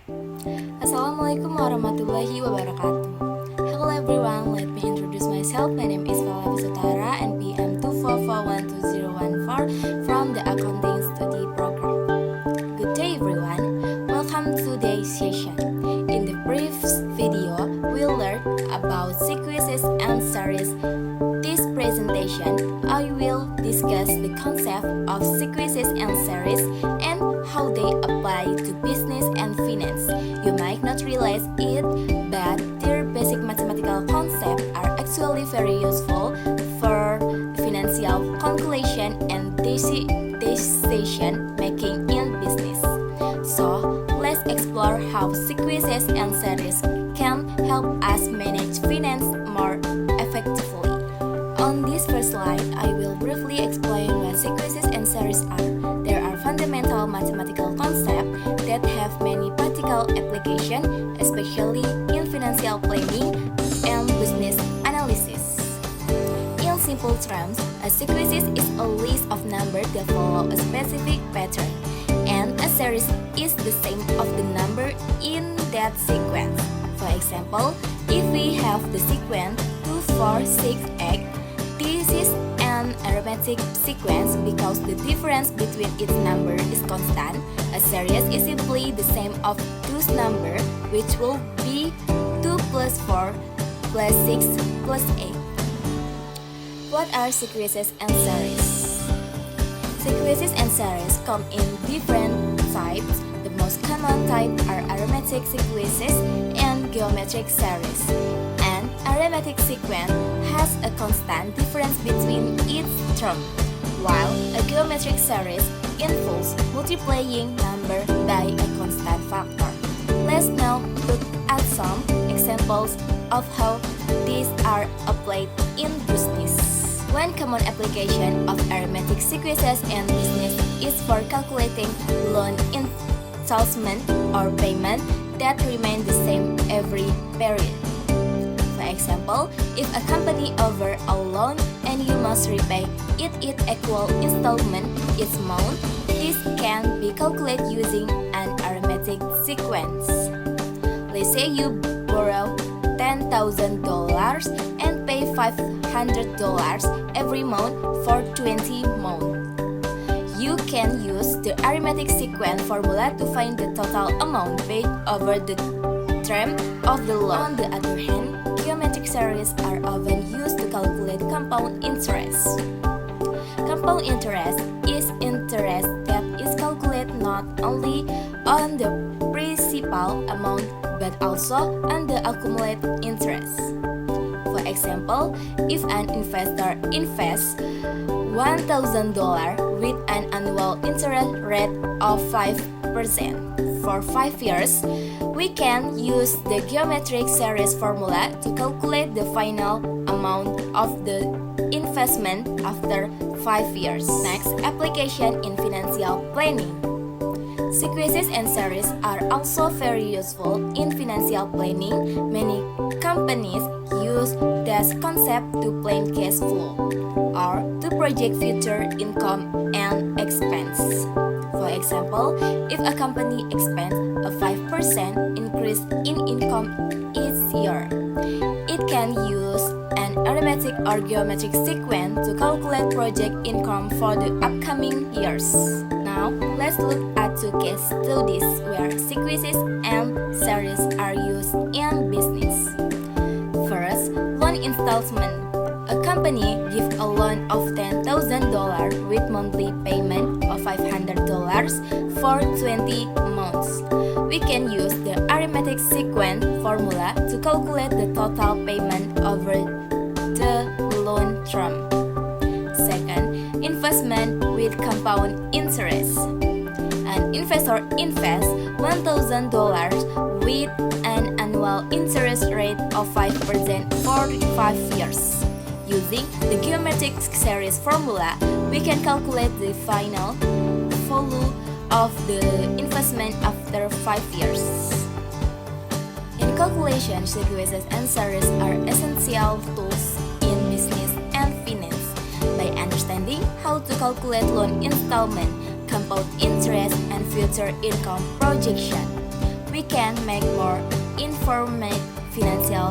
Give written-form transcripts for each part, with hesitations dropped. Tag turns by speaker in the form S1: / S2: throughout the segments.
S1: Assalamualaikum warahmatullahi wabarakatuh. Hello everyone, let me introduce myself. My name is Falavi Sutara, NPM 244120114 from the Accounting Study Program. Good day everyone, welcome to today's session. In the previous video, we'll learn about sequences and series. This presentation, I will discuss the concept of sequences and series and how they apply to business and finance. You might not realize it, but their basic mathematical concepts are actually very useful for financial calculation and decision making in business. So, let's explore how sequences and series can help us manage finance more effectively. On this first slide, I will briefly explain what sequences and series are. There are fundamental mathematical concepts that have many practical applications, especially in financial planning and business analysis. In simple terms, a sequence is a list of numbers that follow a specific pattern, and a series is the sum of the number in that sequence. For example, if we have the sequence 2, 4, 6, 8, this is an arithmetic sequence because the difference between its number is constant. A series is simply the sum of those numbers, which will be 2 plus 4 plus 6 plus 8. What are sequences and series? Sequences and series come in different types. The most common type are arithmetic sequences and geometric series. An arithmetic sequence has a constant difference between its terms, while a geometric series involves multiplying number by a constant factor. Let's now look at some examples of how these are applied in business. One common application of arithmetic sequences in business is for calculating loan installment or payment that remain the same every period. For example, if a company offers a loan and you must repay it in equal installment each month, this can be calculated using an arithmetic sequence. Let's say you borrow $10,000 and pay $500 every month for 20 months. You can use the arithmetic sequence formula to find the total amount paid over the term of the loan. On the other hand, geometric series are often used to calculate compound interest. Compound interest is interest that is calculated not only on the principal amount but also on the accumulated interest. For example, if an investor invests $1,000 with an annual interest rate of 5% for 5 years, we can use the geometric series formula to calculate the final amount of the investment after 5 years. Next, application in financial planning. Sequences and series are also very useful in financial planning. Many companies use this concept to plan cash flow or to project future income and expense. For example, if a company expects a 5% increase in income each year, it can use an arithmetic or geometric sequence to calculate project income for the upcoming years. Now, let's look at two case studies where sequences and series are used in business. First, loan installment. A company gives a loan of $10,000 with monthly payment of $500 for 20 months. We can use the arithmetic sequence formula to calculate the total payment over the loan term. Second, investment with compound interest. An investor invests $1,000 with an annual interest rate of 5% for 5 years. Using the geometric series formula, we can calculate the final value of the investment after 5 years. In calculation, sequences and series are essential tools in business and finance. By understanding how to calculate loan installment, compound interest, and future income projection, we can make more informed financial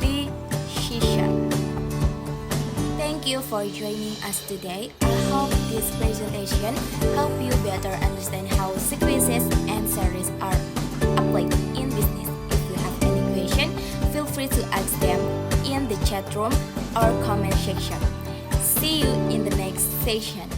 S1: decision. Thank you for joining us today. I hope this presentation help you better understand how sequences and series are applied in business. If you have any question, feel free to ask them in the chat room or comment section. See you in the next session.